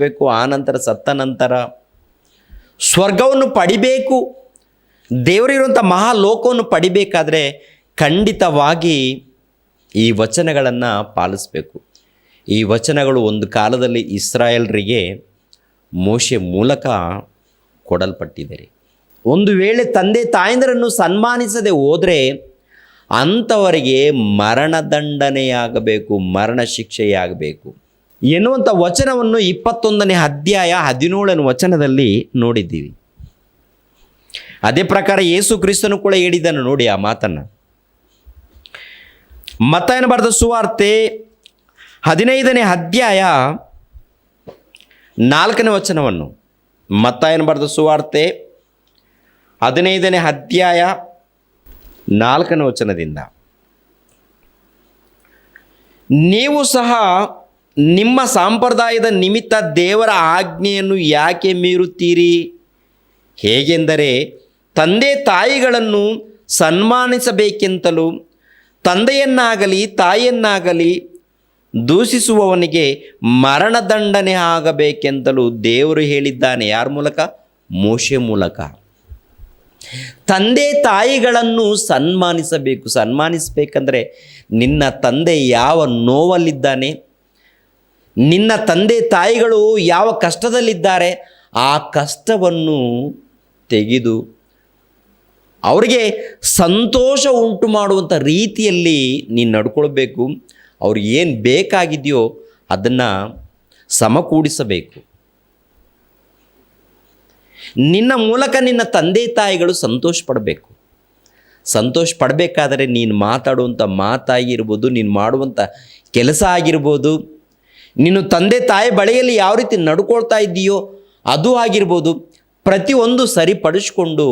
ಬೇಕು, ಆನಂತರ ಸತ್ತ ನಂತರ ಸ್ವರ್ಗವನ್ನು ಪಡಿಬೇಕು, ದೇವರಿರುವಂಥ ಮಹಾಲೋಕವನ್ನು ಪಡಿಬೇಕಾದ್ರೆ ಖಂಡಿತವಾಗಿ ಈ ವಚನಗಳನ್ನು ಪಾಲಿಸಬೇಕು. ಈ ವಚನಗಳು ಒಂದು ಕಾಲದಲ್ಲಿ ಇಸ್ರಾಯೇಲರಿಗೆ ಮೋಶೆ ಮೂಲಕ ಕೊಡಲ್ಪಟ್ಟಿದೆ. ಒಂದು ವೇಳೆ ತಂದೆ ತಾಯಂದಿರನ್ನು ಸನ್ಮಾನಿಸದೆ ಹೋದರೆ ಅಂಥವರಿಗೆ ಮರಣದಂಡನೆಯಾಗಬೇಕು, ಮರಣ ಶಿಕ್ಷೆಯಾಗಬೇಕು ಎನ್ನುವಂಥ ವಚನವನ್ನು 21ನೇ ಅಧ್ಯಾಯ 17ನೇ ವಚನದಲ್ಲಿ ನೋಡಿದ್ದೀವಿ. ಅದೇ ಪ್ರಕಾರ ಯೇಸು ಕ್ರಿಸ್ತನು ಕೂಡ ಹೇಳಿದನು ನೋಡಿ ಆ ಮಾತನ್ನು. ಮತ್ತಾಯನ ಬರೆದ ಸುವಾರ್ತೆ 15ನೇ ಅಧ್ಯಾಯ 4ನೇ ವಚನವನ್ನು, ಮತ್ತಾಯನ ಬರೆದ ಸುವಾರ್ತೆ 15ನೇ ಅಧ್ಯಾಯ 4ನೇ ವಚನದಿಂದ, ನೀವು ಸಹ ನಿಮ್ಮ ಸಂಪ್ರದಾಯದ ನಿಮಿತ್ತ ದೇವರ ಆಜ್ಞೆಯನ್ನು ಯಾಕೆ ಮೀರುತ್ತೀರಿ? ಹೇಗೆಂದರೆ ತಂದೆ ತಾಯಿಗಳನ್ನು ಸನ್ಮಾನಿಸಬೇಕೆಂತಲೂ ತಂದೆಯನ್ನಾಗಲಿ ತಾಯಿಯನ್ನಾಗಲಿ ದೂಷಿಸುವವನಿಗೆ ಮರಣದಂಡನೆ ಆಗಬೇಕೆಂತಲೂ ದೇವರು ಹೇಳಿದ್ದಾನೆ. ಯಾರ ಮೂಲಕ? ಮೋಶೆ ಮೂಲಕ. ತಂದೆ ತಾಯಿಗಳನ್ನು ಸನ್ಮಾನಿಸಬೇಕು. ಸನ್ಮಾನಿಸಬೇಕಂದ್ರೆ ನಿನ್ನ ತಂದೆ ಯಾವ ನೋವಲ್ಲಿದ್ದಾನೆ, ನಿನ್ನ ತಂದೆ ತಾಯಿಗಳು ಯಾವ ಕಷ್ಟದಲ್ಲಿದ್ದಾರೆ, ಆ ಕಷ್ಟವನ್ನು ತೆಗೆದು ಅವರಿಗೆ ಸಂತೋಷ ಉಂಟು ಮಾಡುವಂಥ ರೀತಿಯಲ್ಲಿ ನೀನು ನಡ್ಕೊಳ್ಬೇಕು. ಅವ್ರಿಗೆ ಏನು ಬೇಕಾಗಿದೆಯೋ ಅದನ್ನು ಸಮಕೂಡಿಸಬೇಕು. ನಿನ್ನ ಮೂಲಕ ನಿನ್ನ ತಂದೆ ತಾಯಿಗಳು ಸಂತೋಷ ಪಡಬೇಕು. ಸಂತೋಷ ಪಡಬೇಕಾದರೆ ನೀನು ಮಾತಾಡುವಂಥ ಮಾತಾಗಿರ್ಬೋದು, ನೀನು ಮಾಡುವಂಥ ಕೆಲಸ ಆಗಿರ್ಬೋದು, ನೀನು ತಂದೆ ತಾಯಿ ಬಳಿಯಲ್ಲಿ ಯಾವ ರೀತಿ ನಡ್ಕೊಳ್ತಾ ಇದ್ದೀಯೋ ಅದು ಆಗಿರ್ಬೋದು, ಪ್ರತಿಯೊಂದು ಸರಿಪಡಿಸ್ಕೊಂಡು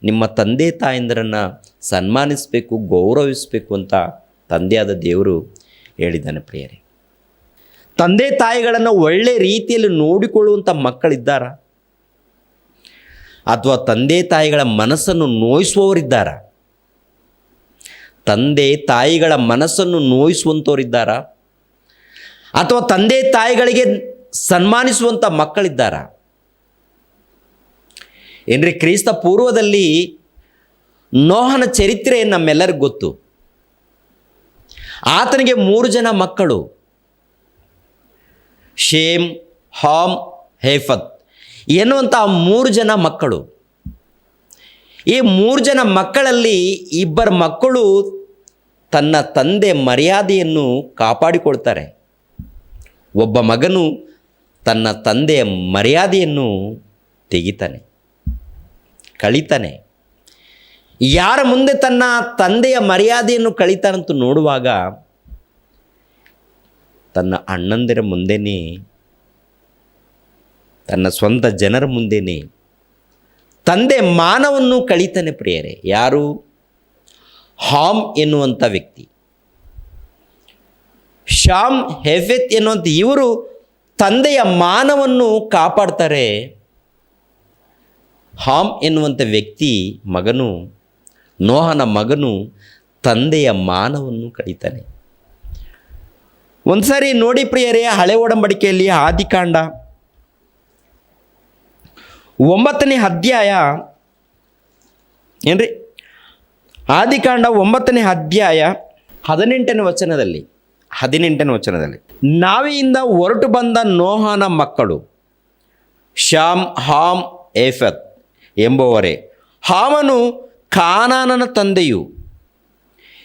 ನಿಮ್ಮ ತಂದೆ ತಾಯಂದಿರನ್ನು ಸನ್ಮಾನಿಸಬೇಕು, ಗೌರವಿಸಬೇಕು ಅಂತ ತಂದೆಯಾದ ದೇವರು ಹೇಳಿದ್ದಾನೆ. ಪ್ರಿಯರೇ, ತಂದೆ ತಾಯಿಗಳನ್ನು ಒಳ್ಳೆ ರೀತಿಯಲ್ಲಿ ನೋಡಿಕೊಳ್ಳುವಂಥ ಮಕ್ಕಳಿದ್ದಾರಾ? ಅಥವಾ ತಂದೆ ತಾಯಿಗಳ ಮನಸ್ಸನ್ನು ನೋಯಿಸುವವರಿದ್ದಾರಾ? ತಂದೆ ತಾಯಿಗಳ ಮನಸ್ಸನ್ನು ನೋಯಿಸುವಂಥವರಿದ್ದಾರಾ? ಅಥವಾ ತಂದೆ ತಾಯಿಗಳಿಗೆ ಸನ್ಮಾನಿಸುವಂಥ ಮಕ್ಕಳಿದ್ದಾರಾ? ಏನ್ರಿ, ಕ್ರಿಸ್ತ ಪೂರ್ವದಲ್ಲಿ ನೋಹನ ಚರಿತ್ರೆ ನಮ್ಮೆಲ್ಲರಿಗೂ ಗೊತ್ತು. ಆತನಿಗೆ 3 ಜನ ಮಕ್ಕಳು, ಶೇಮ್, ಹಾಮ್, ಹೇಫತ್ ಎನ್ನುವಂಥ 3 ಜನ ಮಕ್ಕಳು. ಈ 3 ಜನ ಮಕ್ಕಳಲ್ಲಿ 2 ಮಕ್ಕಳು ತನ್ನ ತಂದೆ ಮರ್ಯಾದೆಯನ್ನು ಕಾಪಾಡಿಕೊಳ್ತಾರೆ. ಒಬ್ಬ ಮಗನು ತನ್ನ ತಂದೆಯ ಮರ್ಯಾದೆಯನ್ನು ತೆಗಿತಾನೆ, ಕಳೀತಾನೆ. ಯಾರ ಮುಂದೆ ತನ್ನ ತಂದೆಯ ಮರ್ಯಾದೆಯನ್ನು ಕಳೀತಾನಂತ ನೋಡುವಾಗ ತನ್ನ ಅಣ್ಣಂದಿರ ಮುಂದೆನೇ, ತನ್ನ ಸ್ವಂತ ಜನರ ಮುಂದೆನೇ ತಂದೆ ಮಾನವನ್ನು ಕಳೀತಾನೆ. ಪ್ರಿಯರೇ, ಯಾರು? ಹಾಮ್ ಎನ್ನುವಂಥ ವ್ಯಕ್ತಿ, ಶಾಮ್, ಹೆಫೆತ್ ಎನ್ನುವಂಥ ಇವರು ತಂದೆಯ ಮಾನವನ್ನು ಕಾಪಾಡ್ತಾರೆ. ಹಾಮ್ ಎನ್ನುವಂಥ ವ್ಯಕ್ತಿ ಮಗನು, ನೋಹನ ಮಗನು, ತಂದೆಯ ಮಾನವನ್ನು ಕಳೀತಾನೆ. ಒಂದು ಸಾರಿ ನೋಡಿ ಪ್ರಿಯರೇ, ಹಳೆ ಒಡಂಬಡಿಕೆಯಲ್ಲಿ ಆದಿಕಾಂಡ 9ನೇ ಅಧ್ಯಾಯ ಏನ್ರಿ, ಆದಿಕಾಂಡ 9ನೇ ಅಧ್ಯಾಯ 18ನೇ ವಚನದಲ್ಲಿ ನಾವಿಯಿಂದ ಹೊರಟು ಬಂದ ನೋಹನ ಮಕ್ಕಳು ಶಾಮ್, ಹಾಮ್, ಏಫತ್ ಎಂಬುವರೇ. ಹಾಮನು ಕಾನಾನನ ತಂದೆಯು.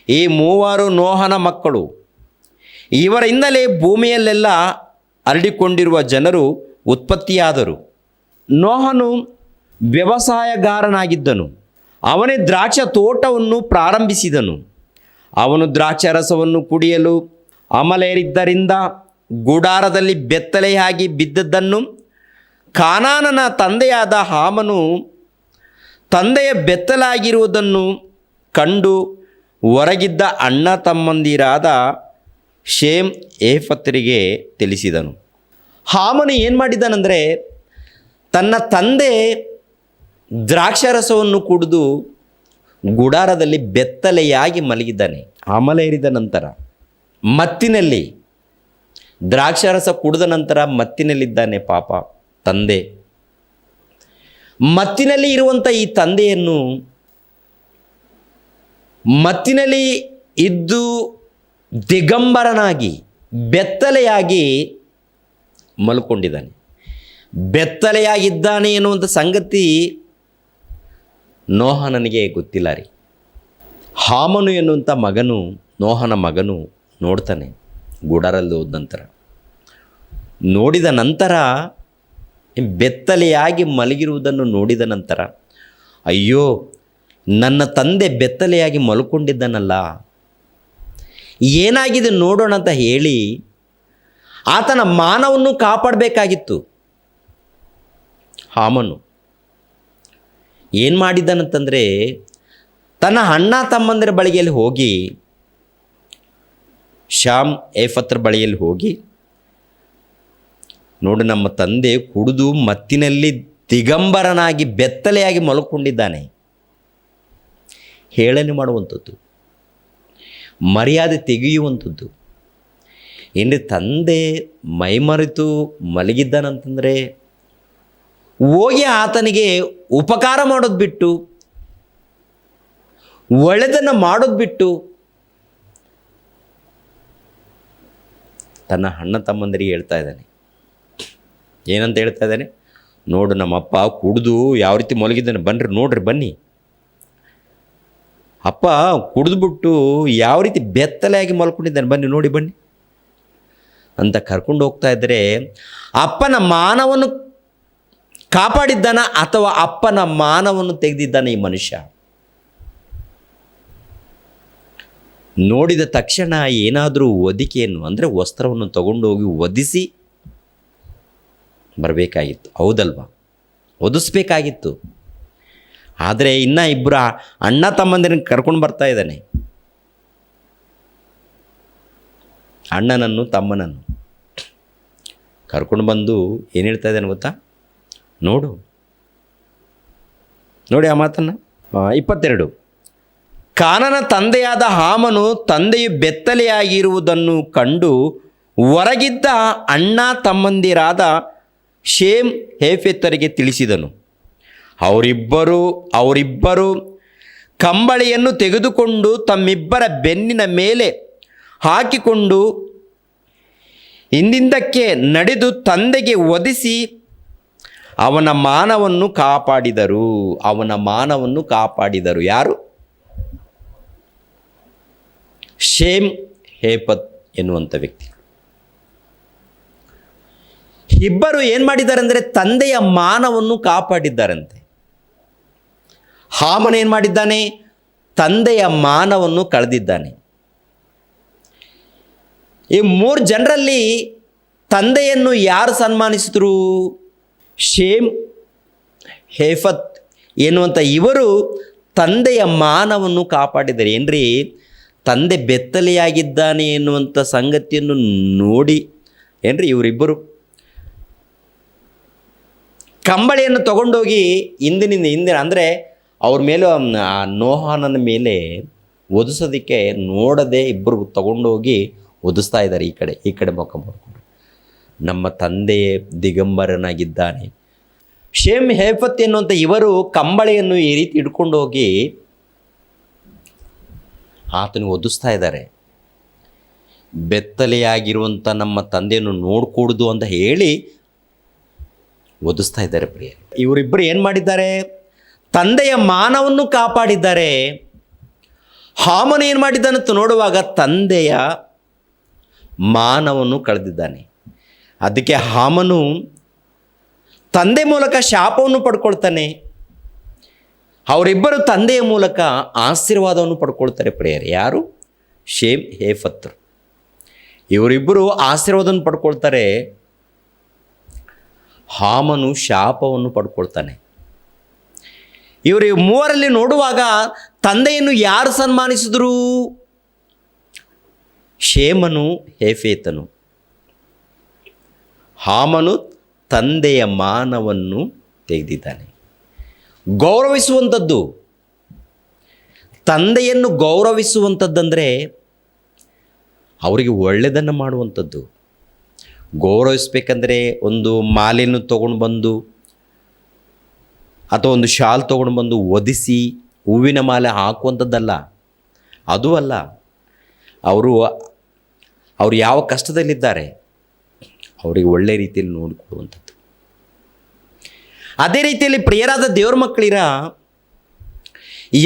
ಈ 3 ನೋಹನ ಮಕ್ಕಳು. ಇವರಿಂದಲೇ ಭೂಮಿಯಲ್ಲೆಲ್ಲ ಹರಡಿಕೊಂಡಿರುವ ಜನರು ಉತ್ಪತ್ತಿಯಾದರು. ನೋಹನು ವ್ಯವಸಾಯಗಾರನಾಗಿದ್ದನು. ಅವನೇ ದ್ರಾಕ್ಷ ತೋಟವನ್ನು ಪ್ರಾರಂಭಿಸಿದನು. ಅವನು ದ್ರಾಕ್ಷಾರಸವನ್ನು ಕುಡಿಯಲು ಅಮಲೇರಿದ್ದರಿಂದ ಗುಡಾರದಲ್ಲಿ ಬೆತ್ತಲೆಯಾಗಿ ಬಿದ್ದದ್ದನ್ನು ಕಾನಾನನ ತಂದೆಯಾದ ಹಾಮನು ತಂದೆಯ ಬೆತ್ತಲಾಗಿರುವುದನ್ನು ಕಂಡು ಹೊರಗಿದ್ದ ಅಣ್ಣ ತಮ್ಮಂದಿರಾದ ಶೇಮ್, ಏಫತ್ತರಿಗೆ ತಿಳಿಸಿದನು. ಹಾಮನು ಏನು ಮಾಡಿದ್ದಾನೆಂದರೆ, ತನ್ನ ತಂದೆ ದ್ರಾಕ್ಷಾರಸವನ್ನು ಕುಡಿದು ಗುಡಾರದಲ್ಲಿ ಬೆತ್ತಲೆಯಾಗಿ ಮಲಗಿದ್ದಾನೆ. ಅಮಲೇರಿದ ನಂತರ ಮತ್ತಿನಲ್ಲಿ ದ್ರಾಕ್ಷಾರಸ ಕುಡಿದ ನಂತರ ಮತ್ತಿನಲ್ಲಿದ್ದಾನೆ ಪಾಪ ತಂದೆ. ಮತ್ತಿನಲ್ಲಿ ಇರುವಂಥ ಈ ತಂದೆಯನ್ನು ಮತ್ತಿನಲ್ಲಿ ಇದ್ದು ದಿಗಂಬರನಾಗಿ ಬೆತ್ತಲೆಯಾಗಿ ಮಲ್ಕೊಂಡಿದ್ದಾನೆ. ಬೆತ್ತಲೆಯಾಗಿದ್ದಾನೆ ಎನ್ನುವಂಥ ಸಂಗತಿ ನೋಹನನಿಗೆ ಗೊತ್ತಿಲ್ಲ ರೀ. ಹಾಮನು ಎನ್ನುವಂಥ ಮಗನು, ನೋಹನ ಮಗನು ನೋಡ್ತಾನೆ. ಗುಡಾರಲ್ಲಿ ಹೋದ ನಂತರ ನೋಡಿದ ನಂತರ ಬೆತ್ತಲೆಯಾಗಿ ಮಲಗಿರುವುದನ್ನು ನೋಡಿದ ನಂತರ, ಅಯ್ಯೋ ನನ್ನ ತಂದೆ ಬೆತ್ತಲೆಯಾಗಿ ಮಲ್ಕೊಂಡಿದ್ದಾನಲ್ಲ, ಏನಾಗಿದೆ ನೋಡೋಣ ಅಂತ ಹೇಳಿ ಆತನ ಮಾನವನ್ನು ಕಾಪಾಡಬೇಕಾಗಿತ್ತು. ಹಾಮನು ಏನು ಮಾಡಿದ್ದಾನಂತಂದರೆ, ತನ್ನ ಅಣ್ಣ ತಮ್ಮಂದಿರ ಬಳಿಯಲ್ಲಿ ಹೋಗಿ, ಶಾಮ್ ಏಫತ್ರ ಬಳಿಯಲ್ಲಿ ಹೋಗಿ, ನೋಡು ನಮ್ಮ ತಂದೆ ಕುಡಿದು ಮತ್ತಿನಲ್ಲಿ ದಿಗಂಬರನಾಗಿ ಬೆತ್ತಲೆಯಾಗಿ ಮಲ್ಕೊಂಡಿದ್ದಾನೆ, ಹೇಳನೆ ಮಾಡುವಂಥದ್ದು, ಮರ್ಯಾದೆ ತೆಗೆಯುವಂಥದ್ದು. ಏನ್ರಿ ತಂದೆ ಮೈಮರೆತು ಮಲಗಿದ್ದಾನಂತಂದರೆ ಹೋಗಿ ಆತನಿಗೆ ಉಪಕಾರ ಮಾಡೋದು ಬಿಟ್ಟು, ಒಳ್ಳೆದನ್ನು ಮಾಡೋದು ಬಿಟ್ಟು ತನ್ನ ಅಣ್ಣ ತಮ್ಮಂದರಿಗೆ ಹೇಳ್ತಾ ಇದ್ದಾನೆ. ಏನಂತ ಹೇಳ್ತಾ ಇದ್ದಾನೆ? ನೋಡು ನಮ್ಮಪ್ಪ ಕುಡಿದು ಯಾವ ರೀತಿ ಮಲಗಿದ್ದಾನೆ, ಬನ್ನಿರಿ ನೋಡ್ರಿ ಬನ್ನಿ. ಅಪ್ಪ ಕುಡಿದ್ಬಿಟ್ಟು ಯಾವ ರೀತಿ ಬೆತ್ತಲೆಯಾಗಿ ಮಲ್ಕೊಂಡಿದ್ದಾನೆ, ಬನ್ನಿ ನೋಡಿ ಬನ್ನಿ ಅಂತ ಕರ್ಕೊಂಡು ಹೋಗ್ತಾ ಇದ್ದರೆ, ಅಪ್ಪನ ಮಾನವನ್ನು ಕಾಪಾಡಿದ್ದಾನ ಅಥವಾ ಅಪ್ಪನ ಮಾನವನ್ನು ತೆಗೆದಿದ್ದಾನೆ ಈ ಮನುಷ್ಯ? ನೋಡಿದ ತಕ್ಷಣ ಏನಾದರೂ ಒದಿಕೆಯನ್ನು ಅಂದರೆ ವಸ್ತ್ರವನ್ನು ತಗೊಂಡೋಗಿ ಒದಿಸಿ ಬರಬೇಕಾಗಿತ್ತು, ಹೌದಲ್ವಾ? ಒದಿಸ್ಬೇಕಾಗಿತ್ತು. ಆದರೆ ಇನ್ನು ಇಬ್ಬರು ಅಣ್ಣ ತಮ್ಮಂದಿರನ್ನು ಕರ್ಕೊಂಡು ಬರ್ತಾ ಇದ್ದಾನೆ, ಅಣ್ಣನನ್ನು ತಮ್ಮನನ್ನು ಕರ್ಕೊಂಡು ಬಂದು ಏನು ಹೇಳ್ತಾ ಇದ್ದಾನೆ ಗೊತ್ತಾ? ನೋಡಿ ಆ ಮಾತನ್ನು. 22, ಕಾನನ ತಂದೆಯಾದ ಹಾಮನು ತಂದೆಯು ಬೆತ್ತಲೆಯಾಗಿರುವುದನ್ನು ಕಂಡು ಹೊರಗಿದ್ದ ಅಣ್ಣ ತಮ್ಮಂದಿರಾದ ಶೇಮ್ ಹೇಫೆತ್ತರಿಗೆ ತಿಳಿಸಿದನು. ಅವರಿಬ್ಬರು ಕಂಬಳಿಯನ್ನು ತೆಗೆದುಕೊಂಡು ತಮ್ಮಿಬ್ಬರ ಬೆನ್ನಿನ ಮೇಲೆ ಹಾಕಿಕೊಂಡು ಹಿಂದಿಂದಕ್ಕೆ ನಡೆದು ತಂದೆಗೆ ಒದಿಸಿ ಅವನ ಮಾನವನ್ನು ಕಾಪಾಡಿದರು. ಯಾರು? ಶೇಮ್ ಹೇಫತ್ ಎನ್ನುವಂಥ ವ್ಯಕ್ತಿ. ಇಬ್ಬರು ಏನು ಮಾಡಿದ್ದಾರೆ ಅಂದರೆ ತಂದೆಯ ಮಾನವನ್ನು ಕಾಪಾಡಿದ್ದಾರಂತೆ. ಹಾಮನ ಏನು ಮಾಡಿದ್ದಾನೆ? ತಂದೆಯ ಮಾನವನ್ನು ಕಳೆದಿದ್ದಾನೆ. ಈ 3 ಜನರಲ್ಲಿ ತಂದೆಯನ್ನು ಯಾರು ಸನ್ಮಾನಿಸಿದ್ರು? ಶೇಮ್ ಹೇಫತ್ ಎನ್ನುವಂಥ ಇವರು ತಂದೆಯ ಮಾನವನ್ನು ಕಾಪಾಡಿದ್ದಾರೆ. ಏನ್ರಿ, ತಂದೆ ಬೆತ್ತಲೆಯಾಗಿದ್ದಾನೆ ಎನ್ನುವಂಥ ಸಂಗತಿಯನ್ನು ನೋಡಿ ಏನ್ರಿ ಇವರಿಬ್ಬರು ಕಂಬಳಿಯನ್ನು ತಗೊಂಡೋಗಿ ಹಿಂದಿನ ಅಂದರೆ ಅವ್ರ ಮೇಲೆ, ಆ ನೋಹಾನನ ಮೇಲೆ ಒದಿಸೋದಕ್ಕೆ ನೋಡದೆ ಇಬ್ಬರು ತಗೊಂಡೋಗಿ ಒದಿಸ್ತಾ ಇದ್ದಾರೆ. ಈ ಕಡೆ ಮುಖ ಮಾಡಿಕೊಂಡು, ನಮ್ಮ ತಂದೆಯೇ ದಿಗಂಬರನಾಗಿದ್ದಾನೆ. ಶೇಮ್ ಹೇಫತ್ ಎನ್ನುವಂಥ ಇವರು ಕಂಬಳಿಯನ್ನು ಈ ರೀತಿ ಹಿಡ್ಕೊಂಡು ಹೋಗಿ ಆತನಿಗೆ ಒದಿಸ್ತಾ ಇದ್ದಾರೆ. ಬೆತ್ತಲೆಯಾಗಿರುವಂಥ ನಮ್ಮ ತಂದೆಯನ್ನು ನೋಡ್ಕೂಡ್ದು ಅಂತ ಹೇಳಿ ಒದಿಸ್ತಾ ಇದ್ದಾರೆ. ಪ್ರಿಯ, ಇವರಿಬ್ಬರು ಏನು ಮಾಡಿದ್ದಾರೆ? ತಂದೆಯ ಮಾನವನ್ನು ಕಾಪಾಡಿದ್ದಾರೆ. ಹಾಮನು ಏನು ಮಾಡಿದ್ದಾನಂತ ನೋಡುವಾಗ ತಂದೆಯ ಮಾನವನ್ನು ಕಳೆದಿದ್ದಾನೆ. ಅದಕ್ಕೆ ಹಾಮನು ತಂದೆ ಮೂಲಕ ಶಾಪವನ್ನು ಪಡ್ಕೊಳ್ತಾನೆ. ಅವರಿಬ್ಬರು ತಂದೆಯ ಮೂಲಕ ಆಶೀರ್ವಾದವನ್ನು ಪಡ್ಕೊಳ್ತಾರೆ. ಪ್ರಿಯರೇ, ಯಾರು? ಶೇಮ್ ಹೇಫತ್. ಇವರಿಬ್ಬರು ಆಶೀರ್ವಾದವನ್ನು ಪಡ್ಕೊಳ್ತಾರೆ. ಹಾಮನು ಶಾಪವನ್ನು ಪಡ್ಕೊಳ್ತಾನೆ. ಇವರು ಮೂವರಲ್ಲಿ ನೋಡುವಾಗ ತಂದೆಯನ್ನು ಯಾರು ಸನ್ಮಾನಿಸಿದ್ರು? ಶೇಮನು ಹೇಫೇತನು. ಹಾಮನು ತಂದೆಯ ಮಾನವನ್ನು ತೆಗೆದಿದ್ದಾನೆ. ಗೌರವಿಸುವಂಥದ್ದು, ತಂದೆಯನ್ನು ಗೌರವಿಸುವಂಥದ್ದಂದರೆ ಅವರಿಗೆ ಒಳ್ಳೆಯದನ್ನು ಮಾಡುವಂಥದ್ದು. ಗೌರವಿಸ್ಬೇಕಂದ್ರೆ ಒಂದು ಮಾಲೆಯನ್ನು ತೊಗೊಂಡು ಬಂದು ಅಥವಾ ಒಂದು ಶಾಲ್ ತೊಗೊಂಡು ಬಂದು ಒದಿಸಿ ಹೂವಿನ ಮಾಲೆ ಹಾಕುವಂಥದ್ದಲ್ಲ, ಅದೂ ಅಲ್ಲ. ಅವರು ಯಾವ ಕಷ್ಟದಲ್ಲಿದ್ದಾರೆ ಅವರಿಗೆ ಒಳ್ಳೆ ರೀತಿಯಲ್ಲಿ ನೋಡಿಕೊಡುವಂಥದ್ದು. ಅದೇ ರೀತಿಯಲ್ಲಿ ಪ್ರಿಯರಾದ ದೇವ್ರ ಮಕ್ಕಳಿರ,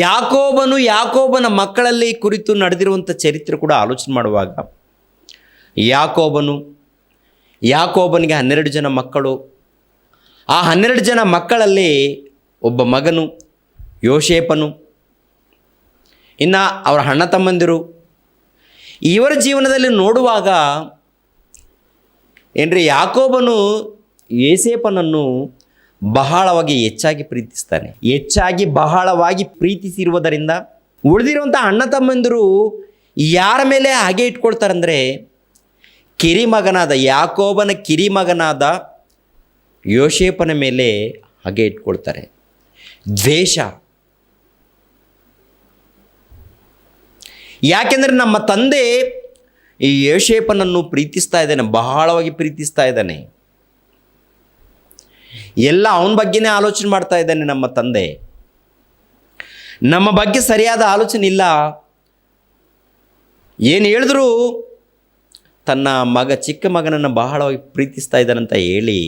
ಯಾಕೋಬನ ಮಕ್ಕಳಲ್ಲಿ ಕುರಿತು ನಡೆದಿರುವಂಥ ಚರಿತ್ರೆ ಕೂಡ ಆಲೋಚನೆ ಮಾಡುವಾಗ, ಯಾಕೋಬನಿಗೆ 12 ಜನ ಮಕ್ಕಳು. ಆ 12 ಜನ ಮಕ್ಕಳಲ್ಲಿ ಒಬ್ಬ ಮಗನು ಯೋಸೇಫನು, ಇನ್ನು ಅವರ ಅಣ್ಣ ತಮ್ಮಂದಿರು. ಇವರ ಜೀವನದಲ್ಲಿ ನೋಡುವಾಗ ಯಾಕೋಬನು ಯೋಸೇಫನನ್ನು ಬಹಳವಾಗಿ ಹೆಚ್ಚಾಗಿ ಪ್ರೀತಿಸ್ತಾನೆ. ಹೆಚ್ಚಾಗಿ ಬಹಳವಾಗಿ ಪ್ರೀತಿಸಿರುವುದರಿಂದ ಉಳಿದಿರುವಂಥ ಅಣ್ಣ ತಮ್ಮಂದಿರು ಯಾರ ಮೇಲೆ ಹಾಗೆ ಇಟ್ಕೊಳ್ತಾರಂದರೆ, ಯಾಕೋಬನ ಕಿರಿಮಗನಾದ ಯೋಸೇಫನ ಮೇಲೆ ಹಾಗೆ ಇಟ್ಕೊಳ್ತಾರೆ. ದ್ವೇಷ. ಯಾಕೆಂದರೆ ನಮ್ಮ ತಂದೆ ಈ ಯೋಸೇಫನನ್ನು ಪ್ರೀತಿಸ್ತಾ ಇದ್ದಾನೆ, ಬಹಳವಾಗಿ ಪ್ರೀತಿಸ್ತಾ ಇದ್ದಾನೆ. ಎಲ್ಲ ಅವನ ಬಗ್ಗೆನೇ ಆಲೋಚನೆ ಮಾಡ್ತಾ ಇದ್ದಾನೆ ನಮ್ಮ ತಂದೆ. ನಮ್ಮ ಬಗ್ಗೆ ಸರಿಯಾದ ಆಲೋಚನೆ ಇಲ್ಲ. ಏನು ಹೇಳಿದ್ರು ತನ್ನ ಚಿಕ್ಕ ಮಗನನ್ನು ಬಹಳವಾಗಿ ಪ್ರೀತಿಸ್ತಾ ಇದ್ದಾನಂತ ಹೇಳಿ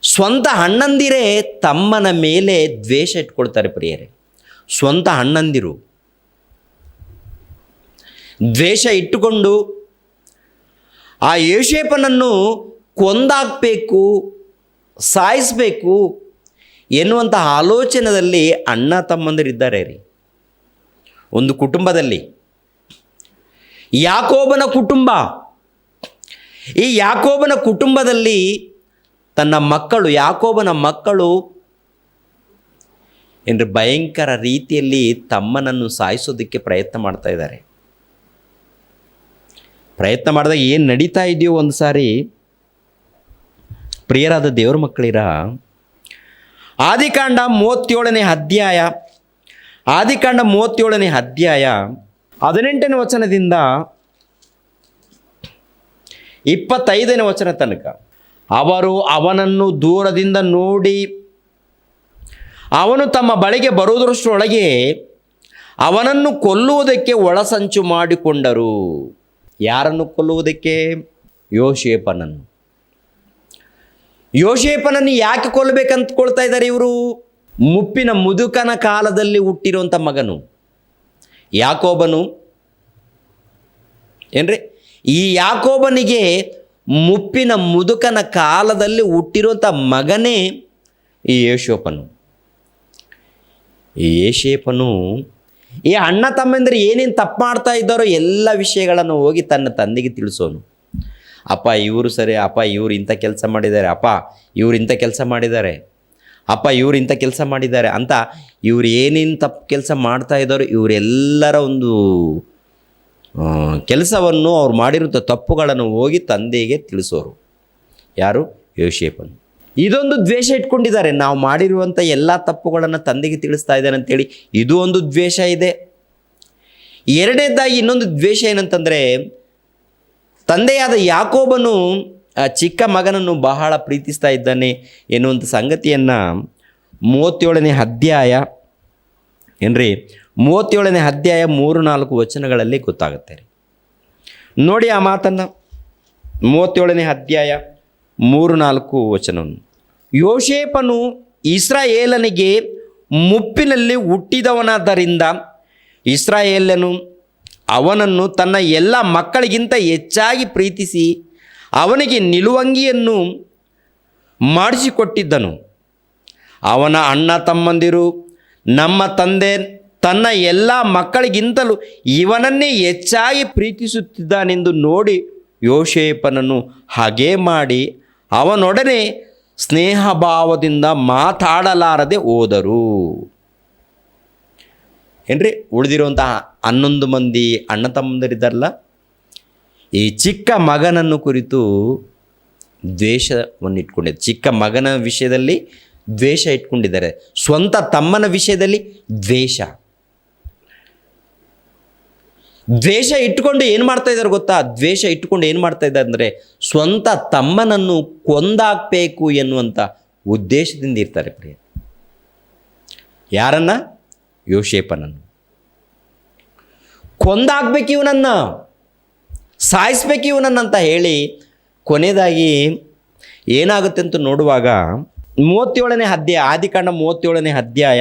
ಸ್ವಂತ ಅಣ್ಣಂದಿರೇ ತಮ್ಮನ ಮೇಲೆ ದ್ವೇಷ ಇಟ್ಕೊಳ್ತಾರೆ ಪ್ರಿಯರೇ. ಸ್ವಂತ ಅಣ್ಣಂದಿರು ದ್ವೇಷ ಇಟ್ಟುಕೊಂಡು ಆ ಯೋಸೇಫನನ್ನು ಕೊಂದಾಕಬೇಕು, ಸಾಯಿಸಬೇಕು ಎನ್ನುವಂಥ ಆಲೋಚನೆಯಲ್ಲಿ ಅಣ್ಣ ತಮ್ಮಂದಿರಿದ್ದಾರೆ ರೀ. ಒಂದು ಕುಟುಂಬದಲ್ಲಿ ಯಾಕೋಬನ ಕುಟುಂಬ, ಈ ಯಾಕೋಬನ ಕುಟುಂಬದಲ್ಲಿ ಯಾಕೋಬನ ಮಕ್ಕಳು ಭಯಂಕರ ರೀತಿಯಲ್ಲಿ ತಮ್ಮನನ್ನು ಸಾಯಿಸೋದಕ್ಕೆ ಪ್ರಯತ್ನ ಮಾಡ್ತಾ ಇದ್ದಾರೆ. ಪ್ರಯತ್ನ ಮಾಡಿದಾಗ ಏನು ನಡೀತಾ ಇದೆಯೋ ಒಂದು ಸಾರಿ ಪ್ರಿಯರಾದ ದೇವರ ಮಕ್ಕಳಿರ, ಆದಿಕಾಂಡ 37ನೇ ಅಧ್ಯಾಯ 18ನೇ ವಚನದಿಂದ 25ನೇ ವಚನ ತನಕ. ಅವರು ಅವನನ್ನು ದೂರದಿಂದ ನೋಡಿ ಅವನು ತಮ್ಮ ಬಳಿಗೆ ಬರುವುದರಷ್ಟರೊಳಗೆ ಅವನನ್ನು ಕೊಲ್ಲುವುದಕ್ಕೆ ಒಳಸಂಚು ಮಾಡಿಕೊಂಡರು. ಯಾರನ್ನು ಕೊಲ್ಲುವುದಕ್ಕೆ? ಯೋಸೇಫನನ್ನು ಯಾಕೆ ಕೊಲ್ಲಬೇಕಂತ್ಕೊಳ್ತಾ ಇದ್ದಾರೆ ಇವರು? ಮುಪ್ಪಿನ ಮುದುಕನ ಕಾಲದಲ್ಲಿ ಹುಟ್ಟಿರುವಂಥ ಮಗನು ಯಾಕೋಬನು. ಈ ಯಾಕೋಬನಿಗೆ ಮುಪ್ಪಿನ ಮುದುಕನ ಕಾಲದಲ್ಲಿ ಹುಟ್ಟಿರುವಂಥ ಮಗನೇ ಈ ಯೋಸೇಫನು. ಈ ಅಣ್ಣ ತಮ್ಮಂದಿರು ಏನೇನು ತಪ್ಪು ಮಾಡ್ತಾ ಇದ್ದಾರೋ ಎಲ್ಲ ವಿಷಯಗಳನ್ನು ಹೋಗಿ ತನ್ನ ತಂದೆಗೆ ತಿಳಿಸೋನು. ಅಪ್ಪ ಇವರು ಸರಿ, ಅಪ್ಪ ಇವರು ಇಂಥ ಕೆಲಸ ಮಾಡಿದ್ದಾರೆ, ಅಪ್ಪ ಇವರು ಇಂಥ ಕೆಲಸ ಮಾಡಿದ್ದಾರೆ, ಅಪ್ಪ ಇವರು ಇಂಥ ಕೆಲಸ ಮಾಡಿದ್ದಾರೆ ಅಂತ ಇವರು ಏನೇನು ತಪ್ಪು ಕೆಲಸ ಮಾಡ್ತಾ ಇದ್ದಾರೋ ಇವರೆಲ್ಲರ ಒಂದು ಕೆಲಸವನ್ನು ಅವ್ರು ಮಾಡಿರುವಂಥ ತಪ್ಪುಗಳನ್ನು ಹೋಗಿ ತಂದೆಗೆ ತಿಳಿಸೋರು. ಯಾರು? ಯೋಸೇಫನು. ಇದೊಂದು ದ್ವೇಷ ಇಟ್ಕೊಂಡಿದ್ದಾರೆ. ನಾವು ಮಾಡಿರುವಂಥ ಎಲ್ಲ ತಪ್ಪುಗಳನ್ನು ತಂದೆಗೆ ತಿಳಿಸ್ತಾ ಇದ್ದಾನೆ ಅಂತೇಳಿ ಇದು ಒಂದು ದ್ವೇಷ ಇದೆ. ಎರಡನೇದಾಗಿ ಇನ್ನೊಂದು ದ್ವೇಷ ಏನಂತಂದರೆ, ತಂದೆಯಾದ ಯಾಕೋಬನು ಚಿಕ್ಕ ಮಗನನ್ನು ಬಹಳ ಪ್ರೀತಿಸ್ತಾ ಇದ್ದಾನೆ ಎನ್ನುವಂಥ ಸಂಗತಿಯನ್ನು 37ನೇ ಅಧ್ಯಾಯ 3-4 ವಚನಗಳಲ್ಲಿ ಗೊತ್ತಾಗುತ್ತೆ. ನೋಡಿ ಆ ಮಾತನ್ನು. 37ನೇ ಅಧ್ಯಾಯ 3-4 ವಚನವನ್ನು. ಯೋಸೇಫನು ಇಸ್ರಾಯೇಲನಿಗೆ ಮುಪ್ಪಿನಲ್ಲಿ ಹುಟ್ಟಿದವನಾದ್ದರಿಂದ ಇಸ್ರಾಯೇಲನು ಅವನನ್ನು ತನ್ನ ಎಲ್ಲ ಮಕ್ಕಳಿಗಿಂತ ಹೆಚ್ಚಾಗಿ ಪ್ರೀತಿಸಿ ಅವನಿಗೆ ನಿಲುವಂಗಿಯನ್ನು ಮಾಡಿಸಿಕೊಟ್ಟಿದ್ದನು. ಅವನ ಅಣ್ಣ ತಮ್ಮಂದಿರು ನಮ್ಮ ತಂದೆ ತನ್ನ ಎಲ್ಲ ಮಕ್ಕಳಿಗಿಂತಲೂ ಇವನನ್ನೇ ಹೆಚ್ಚಾಗಿ ಪ್ರೀತಿಸುತ್ತಿದ್ದಾನೆಂದು ನೋಡಿ ಯೋಸೇಫನನ್ನು ಹಾಗೇ ಮಾಡಿ ಅವನೊಡನೆ ಸ್ನೇಹಭಾವದಿಂದ ಮಾತಾಡಲಾರದೆ ಹೋದರು. ಉಳಿದಿರುವಂತಹ 11 ಮಂದಿ ಅಣ್ಣ ತಮ್ಮಂದಿರಿದ್ದಾರಲ್ಲ, ಈ ಚಿಕ್ಕ ಮಗನನ್ನು ಕುರಿತು ದ್ವೇಷವನ್ನು ಇಟ್ಕೊಂಡಿದ್ದಾರೆ. ಚಿಕ್ಕ ಮಗನ ವಿಷಯದಲ್ಲಿ ದ್ವೇಷ ಇಟ್ಕೊಂಡಿದ್ದಾರೆ, ಸ್ವಂತ ತಮ್ಮನ ವಿಷಯದಲ್ಲಿ ದ್ವೇಷ. ದ್ವೇಷ ಇಟ್ಟುಕೊಂಡು ಏನು ಮಾಡ್ತಾ ಇದ್ದಾರೆ ಗೊತ್ತಾ? ದ್ವೇಷ ಇಟ್ಟುಕೊಂಡು ಏನು ಮಾಡ್ತಾ ಇದ್ದಾರೆ ಅಂದರೆ ಸ್ವಂತ ತಮ್ಮನನ್ನು ಕೊಂದಾಕಬೇಕು ಎನ್ನುವಂಥ ಉದ್ದೇಶದಿಂದ ಇರ್ತಾರೆ ಪ್ರಿಯ. ಯಾರನ್ನ? ಯೋಸೇಫನನ್ನು ಕೊಂದಾಕ್ಬೇಕು, ಇವನನ್ನು ಸಾಯಿಸ್ಬೇಕು ಇವನನ್ನು ಅಂತ ಹೇಳಿ ಕೊನೆಯದಾಗಿ ಏನಾಗುತ್ತೆ ಅಂತ ನೋಡುವಾಗ 37ನೇ ಅಧ್ಯಾಯ, ಆದಿಕಾಂಡ 37ನೇ ಅಧ್ಯಾಯ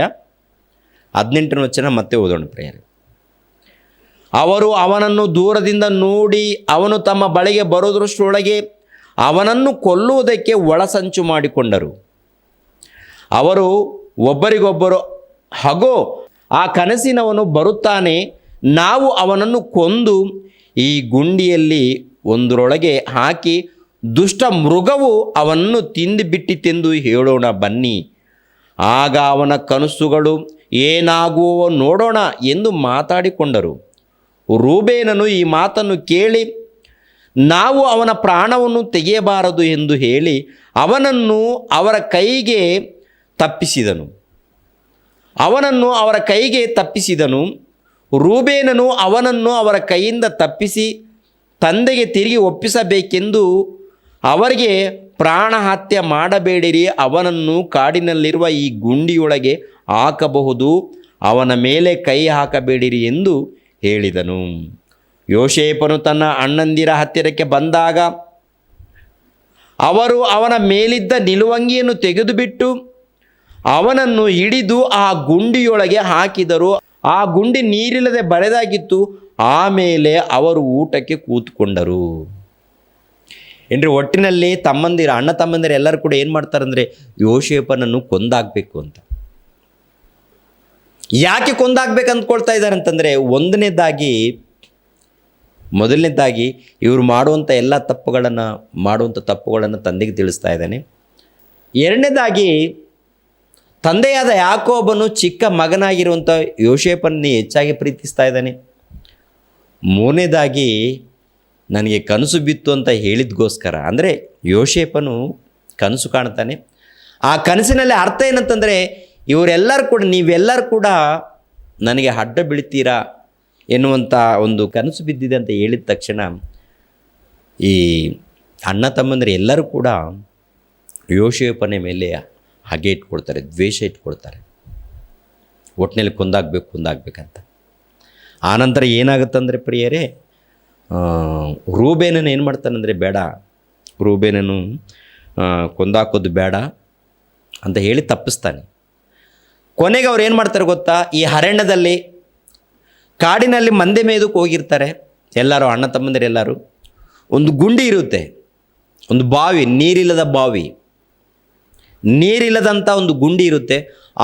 18ನೇ ವಚನ ಮತ್ತೆ ಓದೋಣ ಪ್ರಿಯರೇ. ಅವರು ಅವನನ್ನು ದೂರದಿಂದ ನೋಡಿ ಅವನು ತಮ್ಮ ಬಳಿಗೆ ಬರೋದ್ರಷ್ಟರೊಳಗೆ ಅವನನ್ನು ಕೊಲ್ಲುವುದಕ್ಕೆ ಒಳಸಂಚು ಮಾಡಿಕೊಂಡರು. ಅವರು ಒಬ್ಬರಿಗೊಬ್ಬರು, ಹಗೋ ಆ ಕನಸಿನವನು ಬರುತ್ತಾನೆ, ನಾವು ಅವನನ್ನು ಕೊಂದು ಈ ಗುಂಡಿಯಲ್ಲಿ ಒಂದರೊಳಗೆ ಹಾಕಿ ದುಷ್ಟ ಮೃಗವು ಅವನನ್ನು ತಿಂದುಬಿಟ್ಟಿತೆಂದು ಹೇಳೋಣ ಬನ್ನಿ. ಆಗ ಅವನ ಕನಸುಗಳು ಏನಾಗುವವೋ ನೋಡೋಣ ಎಂದು ಮಾತಾಡಿಕೊಂಡರು. ರೂಬೇನನು ಈ ಮಾತನ್ನು ಕೇಳಿ ನಾವು ಅವನ ಪ್ರಾಣವನ್ನು ತೆಗೆಯಬಾರದು ಎಂದು ಹೇಳಿ ಅವನನ್ನು ಅವರ ಕೈಗೆ ತಪ್ಪಿಸಿದನು. ರೂಬೇನನು ಅವನನ್ನು ಅವರ ಕೈಯಿಂದ ತಪ್ಪಿಸಿ ತಂದೆಗೆ ತಿರುಗಿ ಒಪ್ಪಿಸಬೇಕೆಂದು ಅವರಿಗೆ ಪ್ರಾಣ ಹತ್ಯೆ ಮಾಡಬೇಡಿರಿ, ಅವನನ್ನು ಕಾಡಿನಲ್ಲಿರುವ ಈ ಗುಂಡಿಯೊಳಗೆ ಹಾಕಬಹುದು, ಅವನ ಮೇಲೆ ಕೈ ಹಾಕಬೇಡಿರಿ ಎಂದು ಹೇಳಿದನು. ಯೋಸೇಫನು ತನ್ನ ಅಣ್ಣಂದಿರ ಹತ್ತಿರಕ್ಕೆ ಬಂದಾಗ ಅವರು ಅವನ ಮೇಲಿದ್ದ ನಿಲುವಂಗಿಯನ್ನು ತೆಗೆದುಬಿಟ್ಟು ಅವನನ್ನು ಹಿಡಿದು ಆ ಗುಂಡಿಯೊಳಗೆ ಹಾಕಿದರು. ಆ ಗುಂಡಿ ನೀರಿಲ್ಲದೆ ಬರೆದಾಗಿತ್ತು. ಆಮೇಲೆ ಅವರು ಊಟಕ್ಕೆ ಕೂತ್ಕೊಂಡರು. ಏನ್ರಿ, ಒಟ್ಟಿನಲ್ಲಿ ಅಣ್ಣ ತಮ್ಮಂದಿರು ಎಲ್ಲರೂ ಕೂಡ ಏನು ಮಾಡ್ತಾರಂದರೆ ಯೋಸೇಫನನ್ನು ಕೊಂದಾಗಬೇಕು ಅಂತ. ಯಾಕೆ ಕೊಂದಾಗಬೇಕು ಅಂದ್ಕೊಳ್ತಾ ಇದ್ದಾರೆ ಅಂತಂದರೆ, ಮೊದಲನೇದಾಗಿ ಇವರು ಮಾಡುವಂಥ ಎಲ್ಲ ತಪ್ಪುಗಳನ್ನು ತಂದೆಗೆ ತಿಳಿಸ್ತಾ ಇದ್ದಾನೆ. ಎರಡನೇದಾಗಿ ತಂದೆಯಾದ ಯಾಕೋಬನು ಚಿಕ್ಕ ಮಗನಾಗಿರುವಂಥ ಯೋಸೇಫನನ್ನೇ ಹೆಚ್ಚಾಗಿ ಪ್ರೀತಿಸ್ತಾ ಇದ್ದಾನೆ. ಮೂರನೇದಾಗಿ ನನಗೆ ಕನಸು ಬಿತ್ತು ಅಂತ ಹೇಳಿದ್ಗೋಸ್ಕರ, ಅಂದರೆ ಯೋಸೇಫನು ಕನಸು ಕಾಣ್ತಾನೆ. ಆ ಕನಸಿನಲ್ಲಿ ಅರ್ಥ ಏನಂತಂದರೆ, ನೀವೆಲ್ಲರೂ ಕೂಡ ನನಗೆ ಅಡ್ಡ ಬೀಳ್ತೀರಾ ಎನ್ನುವಂಥ ಒಂದು ಕನಸು ಬಿದ್ದಿದೆ ಅಂತ ಹೇಳಿದ ತಕ್ಷಣ ಈ ಅಣ್ಣ ತಮ್ಮಂದರೆ ಎಲ್ಲರೂ ಕೂಡ ಯೋಸೇಫನ ಮೇಲೆ ಹಾಗೆ ಇಟ್ಕೊಳ್ತಾರೆ, ದ್ವೇಷ ಇಟ್ಕೊಳ್ತಾರೆ. ಒಟ್ಟಿನಲ್ಲಿ ಕೊಂದಾಗಬೇಕಂತ. ಆನಂತರ ಏನಾಗುತ್ತಂದರೆ ಪ್ರಿಯರೇ, ರೂಬೇನನು ಏನು ಮಾಡ್ತಾನಂದರೆ, ಬೇಡ, ರೂಬೇನನು ಕೊಂದಾಕೋದು ಬೇಡ ಅಂತ ಹೇಳಿ ತಪ್ಪಿಸ್ತಾನೆ. ಕೊನೆಗೆ ಅವ್ರು ಏನು ಮಾಡ್ತಾರೆ ಗೊತ್ತಾ? ಈ ಅರಣ್ಯದಲ್ಲಿ ಕಾಡಿನಲ್ಲಿ ಮಂದೆ ಮೇದಕ್ಕೆ ಹೋಗಿರ್ತಾರೆ ಎಲ್ಲರೂ, ಅಣ್ಣ ತಮ್ಮಂದಿರೆಲ್ಲರೂ. ಒಂದು ಗುಂಡಿ ಇರುತ್ತೆ, ಒಂದು ಬಾವಿ, ನೀರಿಲ್ಲದಂಥ ಒಂದು ಗುಂಡಿ ಇರುತ್ತೆ.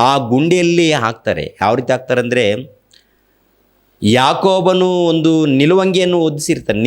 ಆ ಗುಂಡಿಯಲ್ಲಿ ಹಾಕ್ತಾರೆ. ಯಾವ ರೀತಿ ಹಾಕ್ತಾರೆ ಅಂದರೆ, ಯಾಕೋಬನು ಒಂದು ನಿಲುವಂಗಿಯನ್ನು ಒದಿಸಿರ್ತಾನೆ.